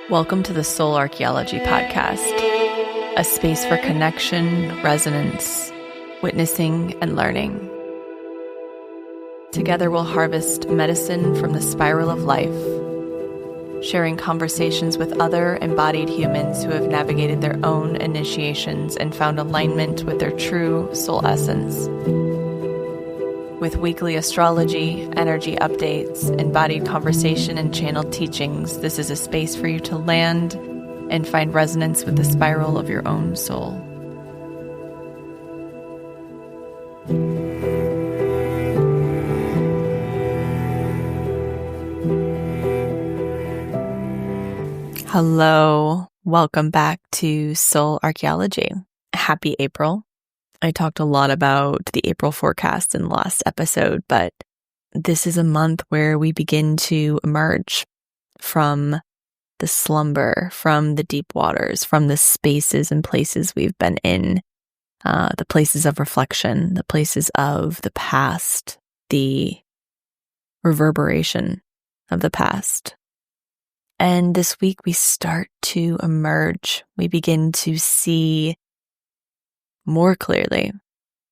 Welcome to the Soul Archaeology podcast, a space for connection, resonance, witnessing, and learning. Together we'll harvest medicine from the spiral of life, sharing conversations with other embodied humans who have navigated their own initiations and found alignment with their true soul essence. With weekly astrology, energy updates, embodied conversation, and channeled teachings, this is a space for you to land and find resonance with the spiral of your own soul. Hello, welcome back to Soul Archaeology. Happy April. I talked a lot about the April forecast in the last episode, but this is a month where we begin to emerge from the slumber, from the deep waters, from the spaces and places we've been in, the places of reflection, the places of the past, the reverberation of the past. And this week we start to emerge. We begin to see more clearly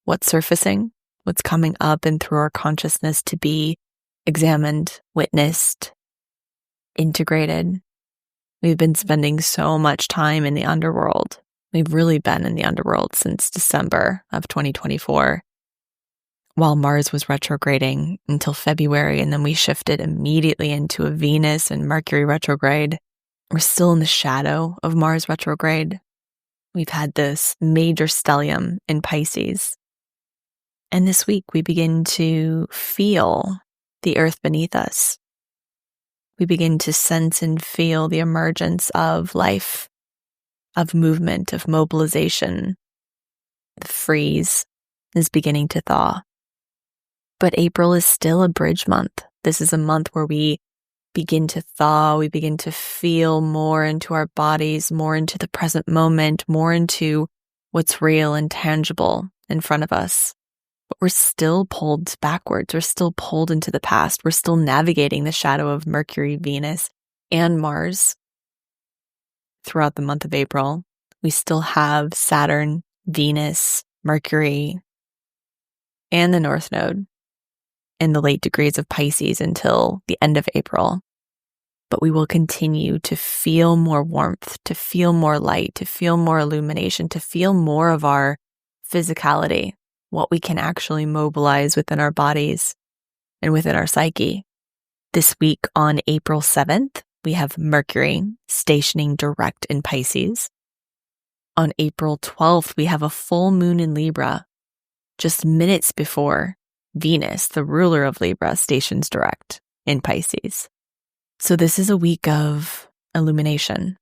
what's surfacing, what's coming up and through our consciousness to be examined, witnessed, integrated. We've been spending so much time in the underworld. We've really been in the underworld since December of 2024, while Mars was retrograding until February, and then we shifted immediately into a Venus and Mercury retrograde. We're still in the shadow of Mars retrograde. We've had this major stellium in Pisces. And this week we begin to feel the earth beneath us. We begin to sense and feel the emergence of life, of movement, of mobilization. The freeze is beginning to thaw. But April is still a bridge month. This is a month where we begin to thaw, we begin to feel more into our bodies, more into the present moment, more into what's real and tangible in front of us. But we're still pulled backwards. We're still pulled into the past. We're still navigating the shadow of Mercury, Venus, and Mars throughout the month of April. We still have Saturn, Venus, Mercury, and the North Node in the late degrees of Pisces until the end of April. But we will continue to feel more warmth, to feel more light, to feel more illumination, to feel more of our physicality, what we can actually mobilize within our bodies and within our psyche. This week on April 7th, we have Mercury stationing direct in Pisces. On April 12th, we have a full moon in Libra, just minutes before Venus, the ruler of Libra, stations direct in Pisces. So this is a week of illumination.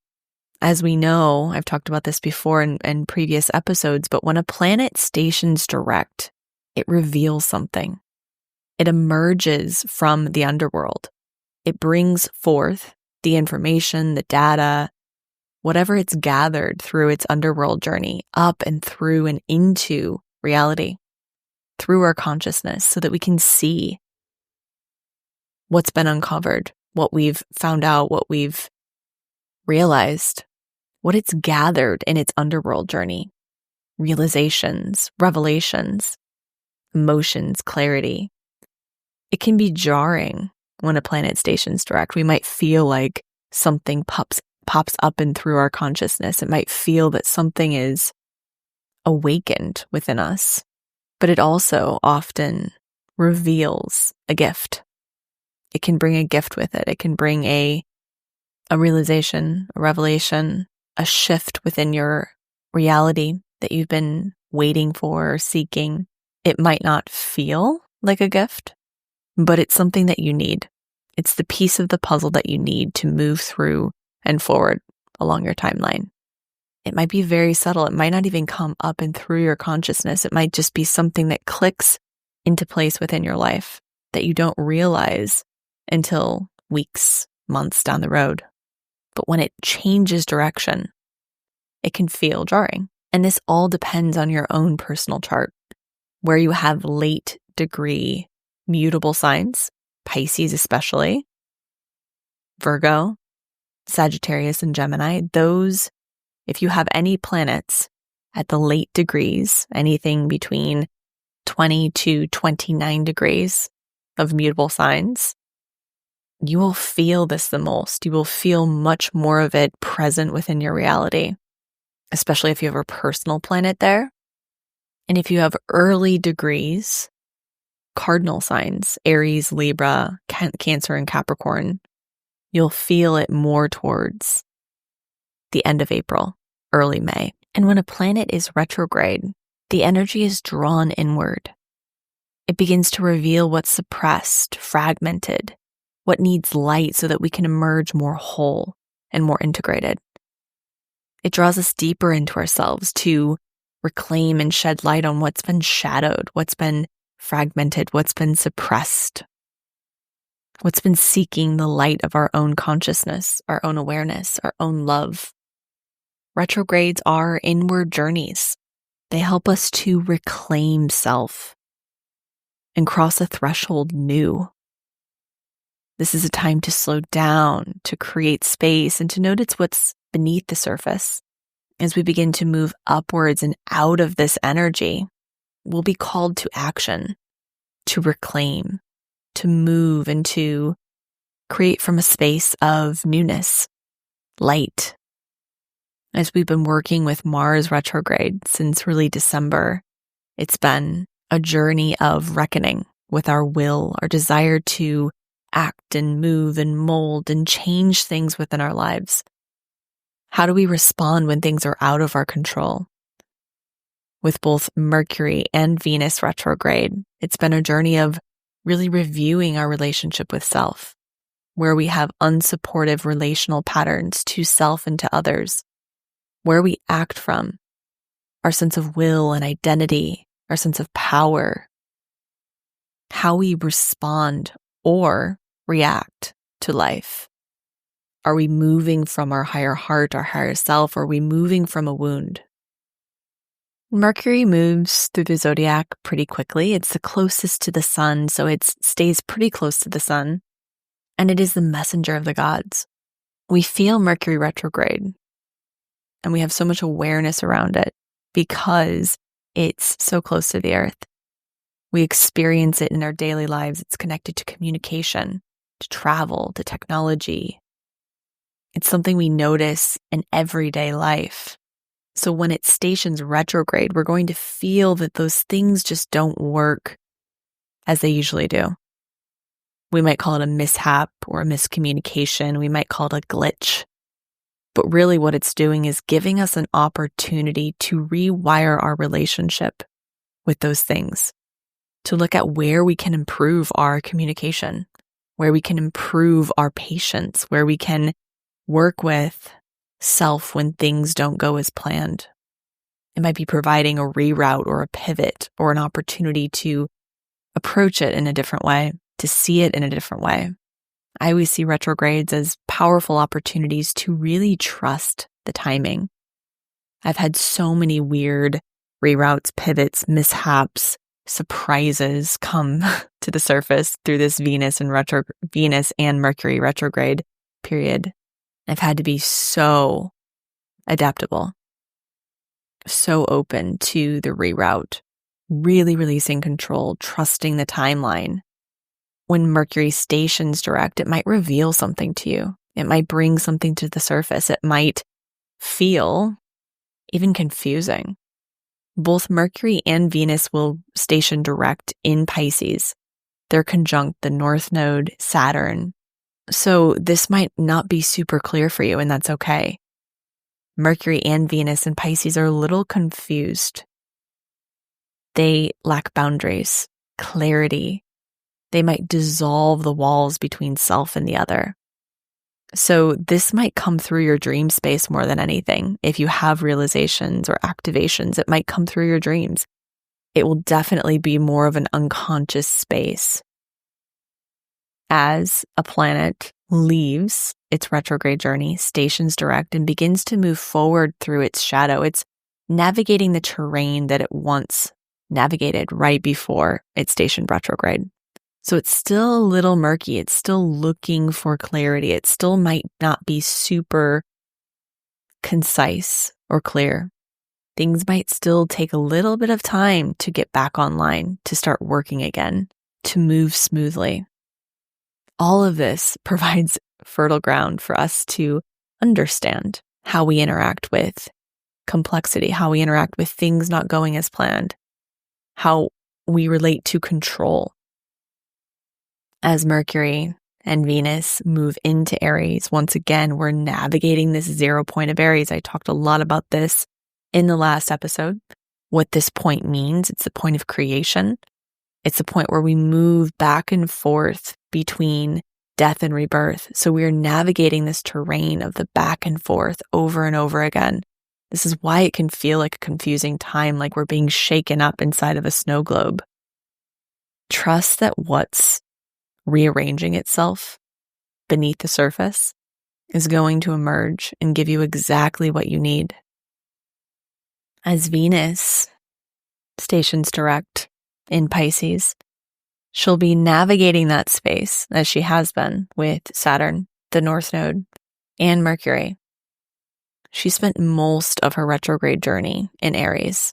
As we know, I've talked about this before in previous episodes, but when a planet stations direct, it reveals something. It emerges from the underworld. It brings forth the information, the data, whatever it's gathered through its underworld journey, up and through and into reality, through our consciousness, so that we can see what's been uncovered, what we've found out, what we've realized, what it's gathered in its underworld journey, realizations, revelations, emotions, clarity. It can be jarring when a planet stations direct. We might feel like something pops up and through our consciousness. It might feel that something is awakened within us. But it also often reveals a gift. It can bring a gift with it. It can bring a realization, a revelation, a shift within your reality that you've been waiting for or seeking. It might not feel like a gift, but it's something that you need. It's the piece of the puzzle that you need to move through and forward along your timeline. It might be very subtle. It might not even come up and through your consciousness. It might just be something that clicks into place within your life that you don't realize until weeks, months down the road. But when it changes direction, it can feel jarring. And this all depends on your own personal chart, where you have late degree mutable signs, Pisces especially, Virgo, Sagittarius and Gemini, those, if you have any planets at the late degrees, anything between 20 to 29 degrees of mutable signs, you will feel this the most. You will feel much more of it present within your reality, especially if you have a personal planet there. And if you have early degrees, cardinal signs, Aries, Libra, Cancer, and Capricorn, you'll feel it more towards the end of April, early May. And when a planet is retrograde, the energy is drawn inward. It begins to reveal what's suppressed, fragmented, what needs light so that we can emerge more whole and more integrated. It draws us deeper into ourselves to reclaim and shed light on what's been shadowed, what's been fragmented, what's been suppressed, what's been seeking the light of our own consciousness, our own awareness, our own love. Retrogrades are inward journeys. They help us to reclaim self and cross a threshold new. This is a time to slow down, to create space, and to notice what's beneath the surface. As we begin to move upwards and out of this energy, we'll be called to action, to reclaim, to move, and to create from a space of newness, light. As we've been working with Mars retrograde since really December, it's been a journey of reckoning with our will, our desire to act and move and mold and change things within our lives. How do we respond when things are out of our control? With both Mercury and Venus retrograde, it's been a journey of really reviewing our relationship with self, where we have unsupportive relational patterns to self and to others, where we act from, our sense of will and identity, our sense of power, how we respond or react to life. Are we moving from our higher heart, our higher self, or are we moving from a wound? Mercury moves through the zodiac pretty quickly. It's the closest to the sun, so it stays pretty close to the sun, and it is the messenger of the gods. We feel Mercury retrograde, and we have so much awareness around it because it's so close to the earth. We experience it in our daily lives. It's connected to communication, to travel, to technology. It's something we notice in everyday life. So when it stations retrograde, we're going to feel that those things just don't work as they usually do. We might call it a mishap or a miscommunication. We might call it a glitch. But really what it's doing is giving us an opportunity to rewire our relationship with those things, to look at where we can improve our communication, where we can improve our patience, where we can work with self when things don't go as planned. It might be providing a reroute or a pivot or an opportunity to approach it in a different way, to see it in a different way. I always see retrogrades as powerful opportunities to really trust the timing. I've had so many weird reroutes, pivots, mishaps, surprises come to the surface through this Venus and Mercury retrograde period. I've had to be so adaptable, so open to the reroute, really releasing control, trusting the timeline. When Mercury stations direct, it might reveal something to you. It might bring something to the surface. It might feel even confusing. Both Mercury and Venus will station direct in Pisces. They're conjunct the North Node, Saturn. So this might not be super clear for you, and that's okay. Mercury and Venus in Pisces are a little confused. They lack boundaries, clarity. They might dissolve the walls between self and the other. So this might come through your dream space more than anything. If you have realizations or activations, it might come through your dreams. It will definitely be more of an unconscious space. As a planet leaves its retrograde journey, stations direct, and begins to move forward through its shadow, it's navigating the terrain that it once navigated right before it stationed retrograde. So it's still a little murky. It's still looking for clarity. It still might not be super concise or clear. Things might still take a little bit of time to get back online, to start working again, to move smoothly. All of this provides fertile ground for us to understand how we interact with complexity, how we interact with things not going as planned, how we relate to control. As Mercury and Venus move into Aries, once again, we're navigating this 0 point of Aries. I talked a lot about this in the last episode. What this point means, it's the point of creation. It's the point where we move back and forth between death and rebirth. So we're navigating this terrain of the back and forth over and over again. This is why it can feel like a confusing time, like we're being shaken up inside of a snow globe. Trust that what's rearranging itself beneath the surface is going to emerge and give you exactly what you need. As Venus stations direct in Pisces, she'll be navigating that space as she has been with Saturn, the North Node, and Mercury. She spent most of her retrograde journey in Aries,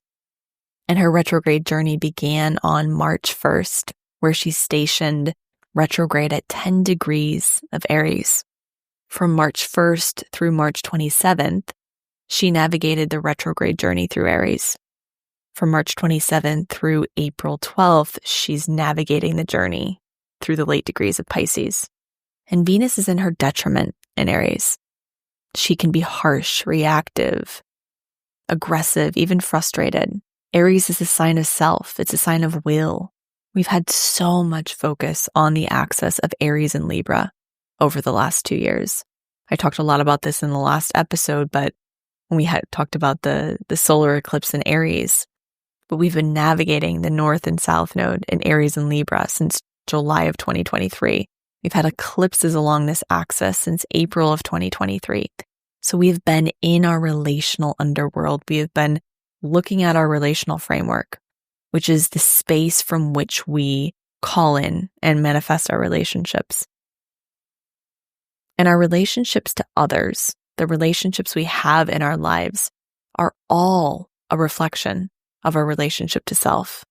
and her retrograde journey began on March 1st, where she stationed retrograde at 10 degrees of Aries. From March 1st through March 27th, she navigated the retrograde journey through Aries. From March 27th through April 12th, she's navigating the journey through the late degrees of Pisces. And Venus is in her detriment in Aries. She can be harsh, reactive, aggressive, even frustrated. Aries is a sign of self. It's a sign of will. We've had so much focus on the axis of Aries and Libra over the last 2 years. I talked a lot about this in the last episode, but when we had talked about the solar eclipse in Aries, but we've been navigating the North and South Node in Aries and Libra since July of 2023. We've had eclipses along this axis since April of 2023. So we've been in our relational underworld. We have been looking at our relational framework, which is the space from which we call in and manifest our relationships. And our relationships to others, the relationships we have in our lives, are all a reflection of our relationship to self.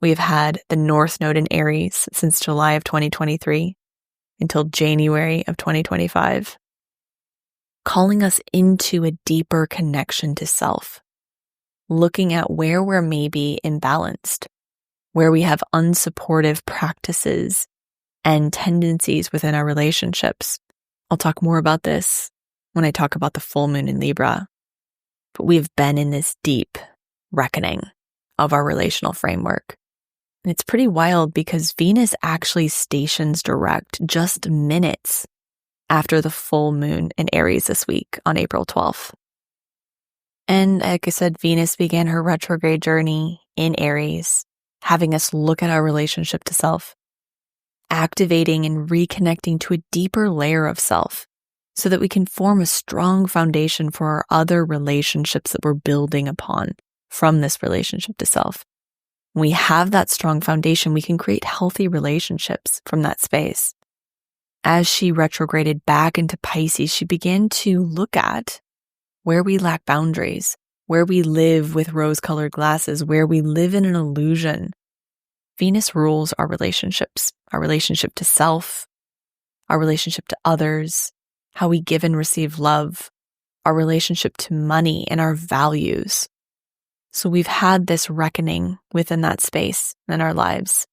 We've had the North Node in Aries since July of 2023 until January of 2025, calling us into a deeper connection to self, looking at where we're maybe imbalanced, where we have unsupportive practices and tendencies within our relationships. I'll talk more about this when I talk about the full moon in Libra, but we've been in this deep reckoning of our relational framework. And it's pretty wild because Venus actually stations direct just minutes after the full moon in Aries this week on April 12th. And like I said, Venus began her retrograde journey in Aries, having us look at our relationship to self, activating and reconnecting to a deeper layer of self so that we can form a strong foundation for our other relationships that we're building upon from this relationship to self. When we have that strong foundation, we can create healthy relationships from that space. As she retrograded back into Pisces, she began to look at where we lack boundaries, where we live with rose-colored glasses, where we live in an illusion. Venus rules our relationships, our relationship to self, our relationship to others, how we give and receive love, our relationship to money, and our values. So we've had this reckoning within that space in our lives.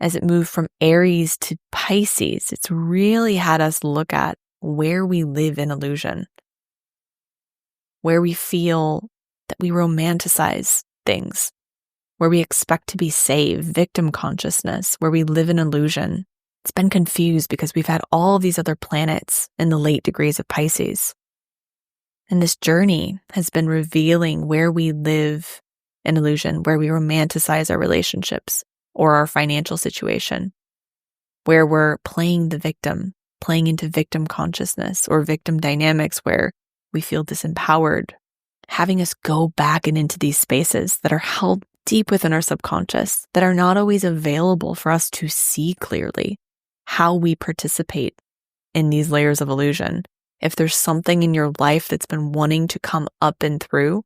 As it moved from Aries to Pisces, it's really had us look at where we live in illusion, where we feel that we romanticize things, where we expect to be saved, victim consciousness, where we live in illusion. It's been confused because we've had all these other planets in the late degrees of Pisces. And this journey has been revealing where we live in illusion, where we romanticize our relationships or our financial situation, where we're playing the victim, playing into victim consciousness or victim dynamics where we feel disempowered, having us go back and into these spaces that are held deep within our subconscious that are not always available for us to see clearly how we participate in these layers of illusion. If there's something in your life that's been wanting to come up and through,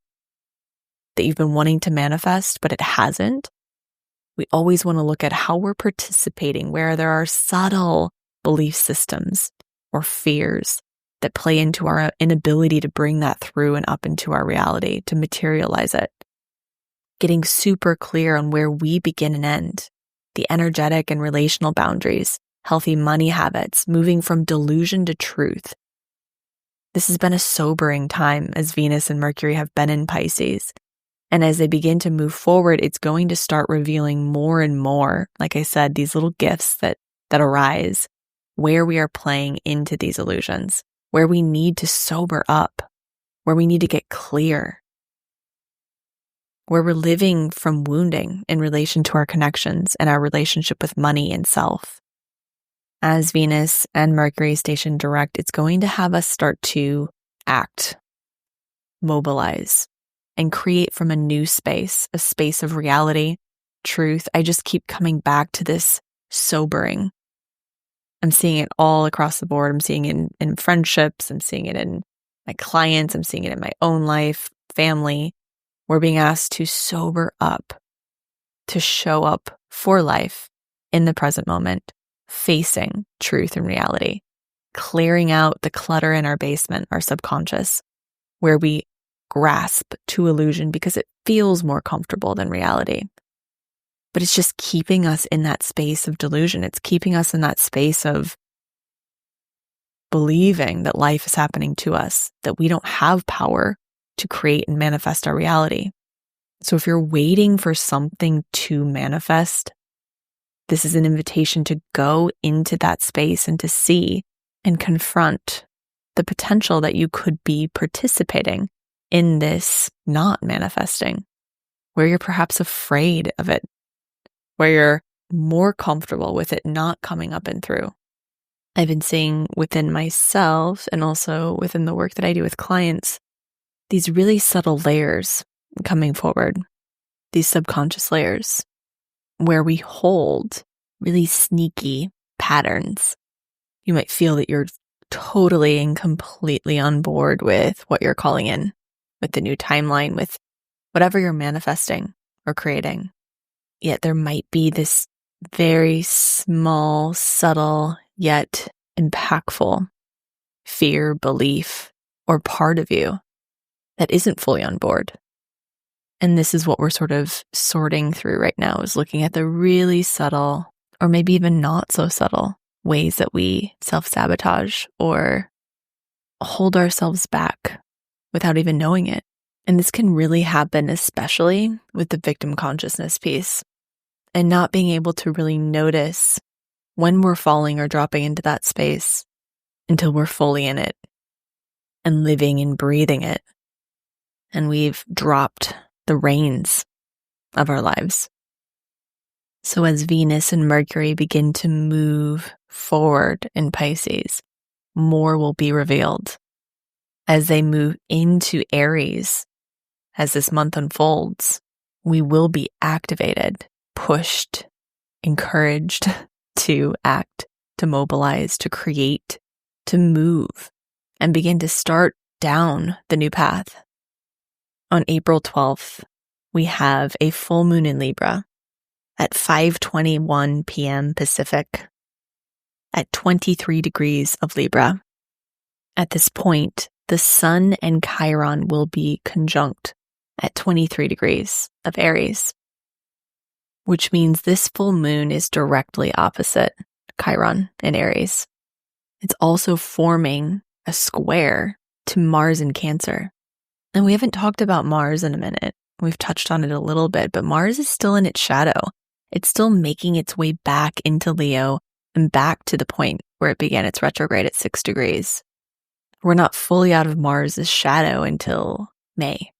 that you've been wanting to manifest, but it hasn't, we always want to look at how we're participating, where there are subtle belief systems or fears that play into our inability to bring that through and up into our reality, to materialize it. Getting super clear on where we begin and end, the energetic and relational boundaries, healthy money habits, moving from delusion to truth. This has been a sobering time as Venus and Mercury have been in Pisces. And as they begin to move forward, it's going to start revealing more and more, like I said, these little gifts that arise, where we are playing into these illusions, where we need to sober up, where we need to get clear, where we're living from wounding in relation to our connections and our relationship with money and self. As Venus and Mercury station direct, it's going to have us start to act, mobilize, and create from a new space, a space of reality, truth. I just keep coming back to this sobering. I'm seeing it all across the board. I'm seeing it in friendships. I'm seeing it in my clients. I'm seeing it in my own life, family. We're being asked to sober up, to show up for life in the present moment, facing truth and reality, clearing out the clutter in our basement, our subconscious, where we grasp to illusion because it feels more comfortable than reality. But it's just keeping us in that space of delusion. It's keeping us in that space of believing that life is happening to us, that we don't have power to create and manifest our reality. So if you're waiting for something to manifest, this is an invitation to go into that space and to see and confront the potential that you could be participating in this not manifesting, where you're perhaps afraid of it, where you're more comfortable with it not coming up and through. I've been seeing within myself and also within the work that I do with clients, these really subtle layers coming forward, these subconscious layers where we hold really sneaky patterns. You might feel that you're totally and completely on board with what you're calling in, with the new timeline, with whatever you're manifesting or creating. Yet there might be this very small, subtle, yet impactful fear, belief, or part of you that isn't fully on board. And this is what we're sort of sorting through right now, is looking at the really subtle, or maybe even not so subtle, ways that we self-sabotage or hold ourselves back without even knowing it. And this can really happen, especially with the victim consciousness piece, and not being able to really notice when we're falling or dropping into that space until we're fully in it and living and breathing it. And we've dropped the reins of our lives. So as Venus and Mercury begin to move forward in Pisces, more will be revealed. As they move into Aries, as this month unfolds, we will be activated, pushed, encouraged to act, to mobilize, to create, to move, and begin to start down the new path. On April 12th, we have a full moon in Libra at 5:21 p.m. Pacific at 23 degrees of Libra. At this point, the Sun and Chiron will be conjunct at 23 degrees of Aries, which means this full moon is directly opposite Chiron in Aries. It's also forming a square to Mars in Cancer. And we haven't talked about Mars in a minute. We've touched on it a little bit, but Mars is still in its shadow. It's still making its way back into Leo and back to the point where it began its retrograde at 6 degrees. We're not fully out of Mars's shadow until May.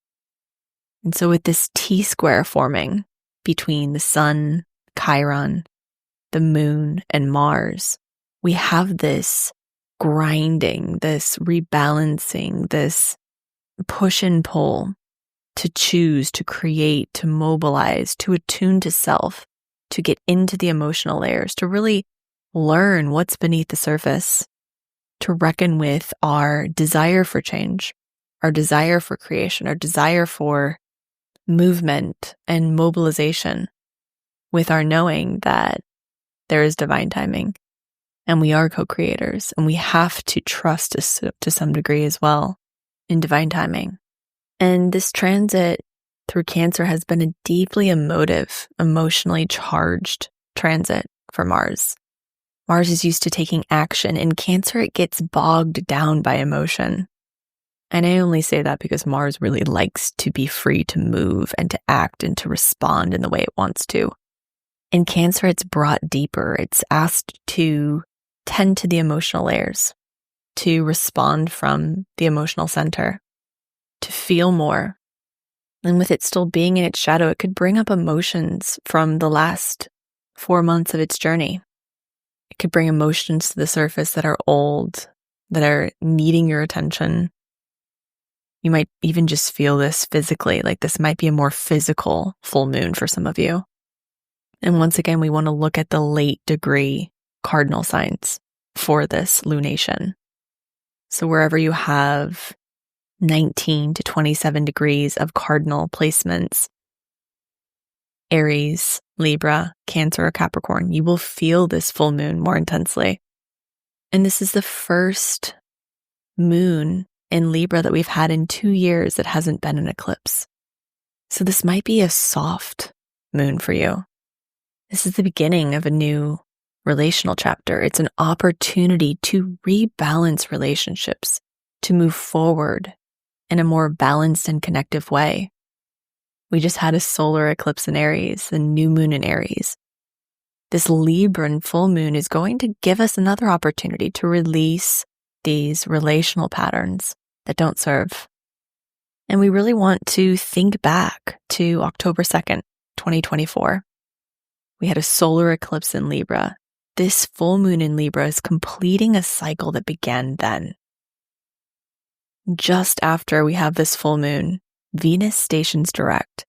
And so with this T-square forming between the Sun, Chiron, the Moon, and Mars, we have this grinding, this rebalancing, this push and pull to choose, to create, to mobilize, to attune to self, to get into the emotional layers, to really learn what's beneath the surface, to reckon with our desire for change, our desire for creation, our desire for movement and mobilization, with our knowing that there is divine timing and we are co-creators, and we have to trust to some degree as well in divine timing. And this transit through Cancer has been a deeply emotive, emotionally charged transit for Mars. Mars is used to taking action. In Cancer, it gets bogged down by emotion. And I only say that because Mars really likes to be free to move and to act and to respond in the way it wants to. In Cancer, it's brought deeper. It's asked to tend to the emotional layers, to respond from the emotional center, to feel more. And with it still being in its shadow, it could bring up emotions from the last 4 months of its journey. It could bring emotions to the surface that are old, that are needing your attention. You might even just feel this physically, like this might be a more physical full moon for some of you. And once again, we want to look at the late degree cardinal signs for this lunation. So wherever you have 19 to 27 degrees of cardinal placements, Aries, Libra, Cancer, or Capricorn, you will feel this full moon more intensely. And this is the first moon in Libra that we've had in 2 years that hasn't been an eclipse. So this might be a soft moon for you. This is the beginning of a new relational chapter. It's an opportunity to rebalance relationships, to move forward in a more balanced and connective way. We just had a solar eclipse in Aries, a new moon in Aries. This Libran full moon is going to give us another opportunity to release these relational patterns that don't serve. And we really want to think back to October 2nd, 2024. We had a solar eclipse in Libra. This full moon in Libra is completing a cycle that began then. Just after we have this full moon, Venus stations direct.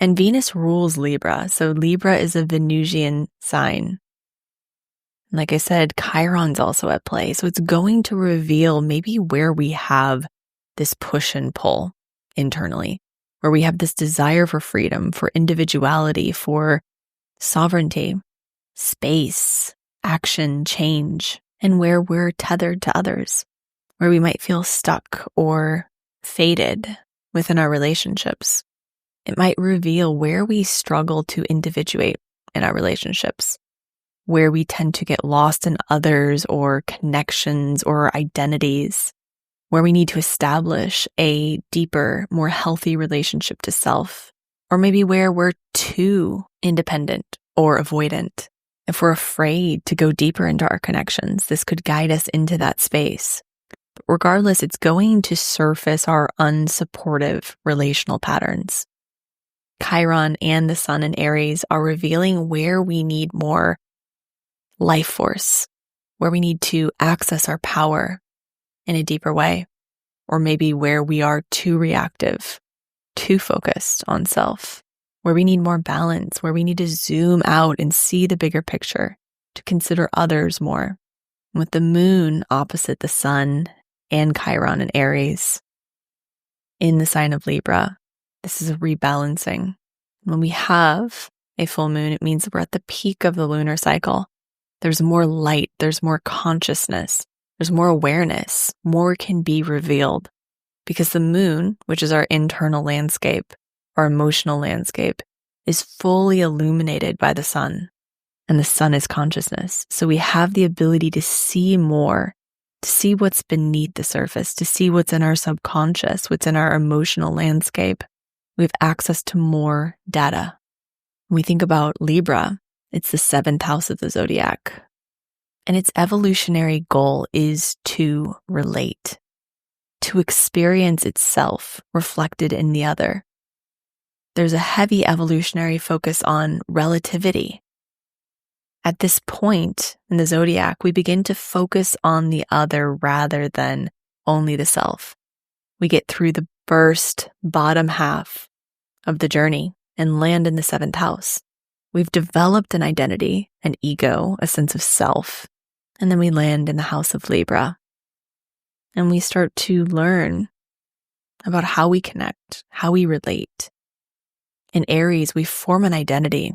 And Venus rules Libra, so Libra is a Venusian sign. Like I said, Chiron's also at play, so it's going to reveal maybe where we have this push and pull internally, where we have this desire for freedom, for individuality, for sovereignty, space, action, change, and where we're tethered to others, where we might feel stuck or fated within our relationships. It might reveal where we struggle to individuate in our relationships, where we tend to get lost in others or connections or identities, where we need to establish a deeper, more healthy relationship to self, or maybe where we're too independent or avoidant. If we're afraid to go deeper into our connections, this could guide us into that space. But regardless, it's going to surface our unsupportive relational patterns. Chiron and the Sun in Aries are revealing where we need more life force, where we need to access our power in a deeper way, or maybe where we are too reactive, too focused on self, where we need more balance, where we need to zoom out and see the bigger picture, to consider others more. With the moon opposite the Sun and Chiron in Aries in the sign of Libra, this is a rebalancing. When we have a full moon, it means we're at the peak of the lunar cycle. There's more light, there's more consciousness, there's more awareness, more can be revealed. Because the moon, which is our internal landscape, our emotional landscape, is fully illuminated by the sun. And the sun is consciousness. So we have the ability to see more, to see what's beneath the surface, to see what's in our subconscious, what's in our emotional landscape. We have access to more data. When we think about Libra, it's the 7th house of the zodiac. And its evolutionary goal is to relate, to experience itself reflected in the other. There's a heavy evolutionary focus on relativity. At this point in the zodiac, we begin to focus on the other rather than only the self. We get through the first bottom half of the journey and land in the 7th house. We've developed an identity, an ego, a sense of self, and then we land in the house of Libra. And we start to learn about how we connect, how we relate. In Aries, we form an identity,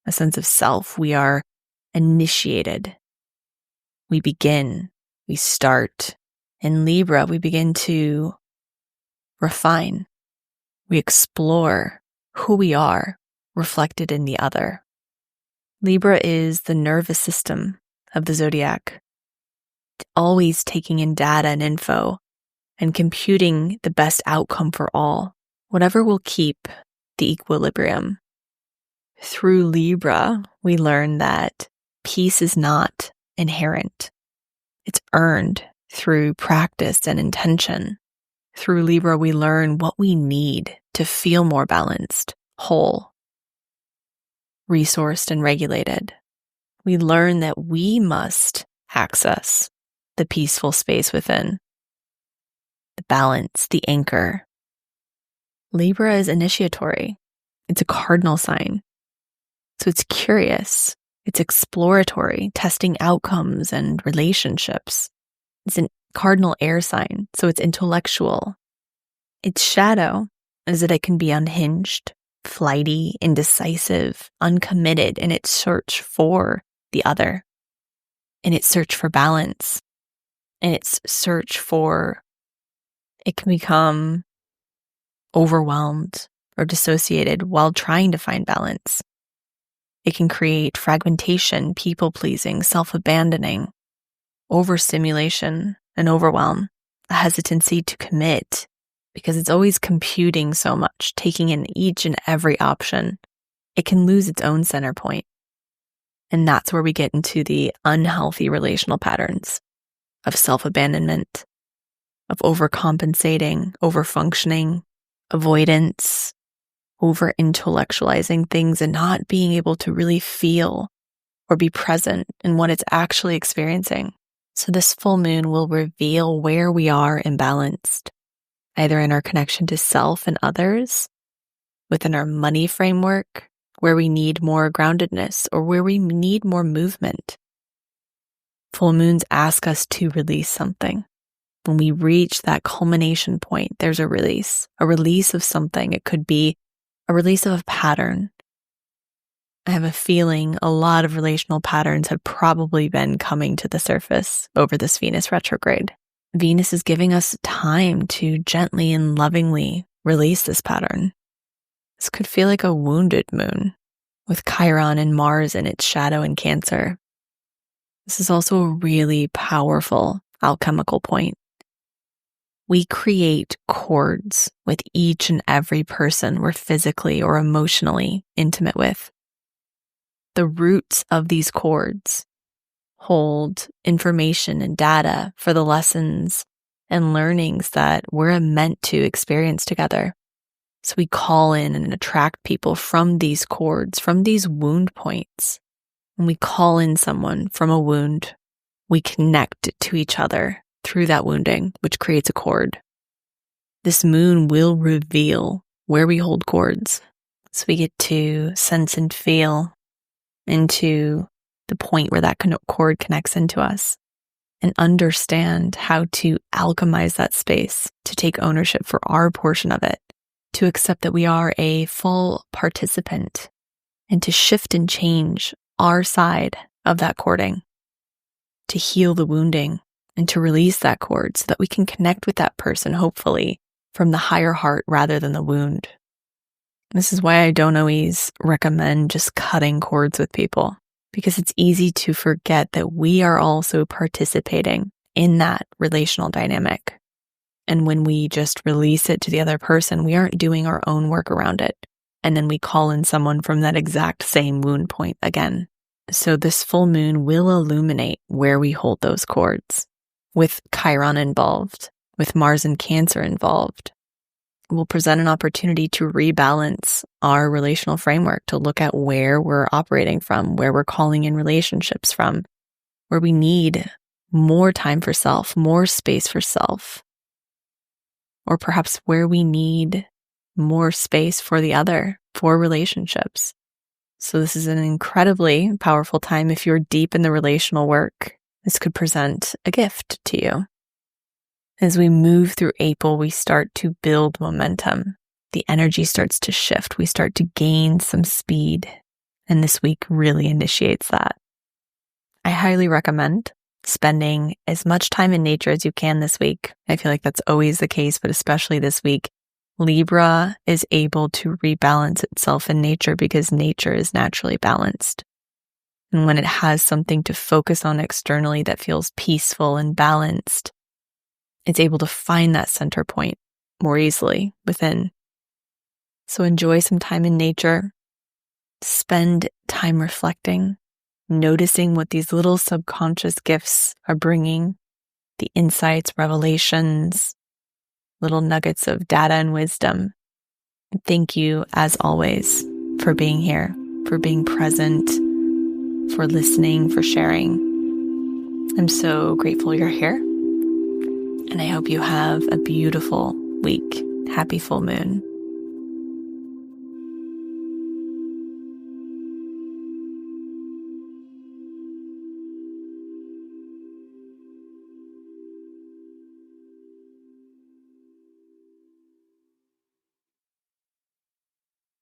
a sense of self. We are initiated. We begin, we start. In Libra, we begin to refine. We explore who we are reflected in the other. Libra is the nervous system of the zodiac, always taking in data and info and computing the best outcome for all, whatever will keep the equilibrium. Through Libra, we learn that peace is not inherent. It's earned through practice and intention. Through Libra, we learn what we need to feel more balanced, whole, resourced, and regulated. We learn that we must access the peaceful space within, the balance, the anchor. Libra is initiatory. It's a cardinal sign. So it's curious. It's exploratory, testing outcomes and relationships. It's a cardinal air sign, so it's intellectual. Its shadow is that it can be unhinged, flighty, indecisive, uncommitted in its search for the other, in its search for balance, in its search for, it can become overwhelmed or dissociated while trying to find balance. It can create fragmentation, people-pleasing, self-abandoning, overstimulation, and overwhelm, a hesitancy to commit because it's always computing so much, taking in each and every option. It can lose its own center point. And that's where we get into the unhealthy relational patterns of self-abandonment, of overcompensating, overfunctioning, avoidance, over-intellectualizing things and not being able to really feel or be present in what it's actually experiencing. So this full moon will reveal where we are imbalanced, either in our connection to self and others, within our money framework, where we need more groundedness or where we need more movement. Full moons ask us to release something. When we reach that culmination point, there's a release of something. It could be a release of a pattern. I have a feeling a lot of relational patterns have probably been coming to the surface over this Venus retrograde. Venus is giving us time to gently and lovingly release this pattern. This could feel like a wounded moon with Chiron and Mars in its shadow in Cancer. This is also a really powerful alchemical point. We create cords with each and every person we're physically or emotionally intimate with. The roots of these cords hold information and data for the lessons and learnings that we're meant to experience together. So we call in and attract people from these cords, from these wound points. When we call in someone from a wound, we connect to each other through that wounding, which creates a cord. This moon will reveal where we hold cords. So we get to sense and feel into the point where that cord connects into us and understand how to alchemize that space, to take ownership for our portion of it, to accept that we are a full participant and to shift and change our side of that cording, to heal the wounding and to release that cord so that we can connect with that person, hopefully, from the higher heart rather than the wound. This is why I don't always recommend just cutting cords with people, because it's easy to forget that we are also participating in that relational dynamic. And when we just release it to the other person, we aren't doing our own work around it. And then we call in someone from that exact same wound point again. So this full moon will illuminate where we hold those cords. With Chiron involved, with Mars and Cancer involved, will present an opportunity to rebalance our relational framework, to look at where we're operating from, where we're calling in relationships from, where we need more time for self, more space for self, or perhaps where we need more space for the other, for relationships. So this is an incredibly powerful time. If you're deep in the relational work, this could present a gift to you. As we move through April, we start to build momentum. The energy starts to shift. We start to gain some speed. And this week really initiates that. I highly recommend spending as much time in nature as you can this week. I feel like that's always the case, but especially this week. Libra is able to rebalance itself in nature because nature is naturally balanced. And when it has something to focus on externally that feels peaceful and balanced, it's able to find that center point more easily within. So enjoy some time in nature. Spend time reflecting, noticing what these little subconscious gifts are bringing, the insights, revelations, little nuggets of data and wisdom. Thank you, as always, for being here, for being present, for listening, for sharing. I'm so grateful you're here, and I hope you have a beautiful week. Happy full moon.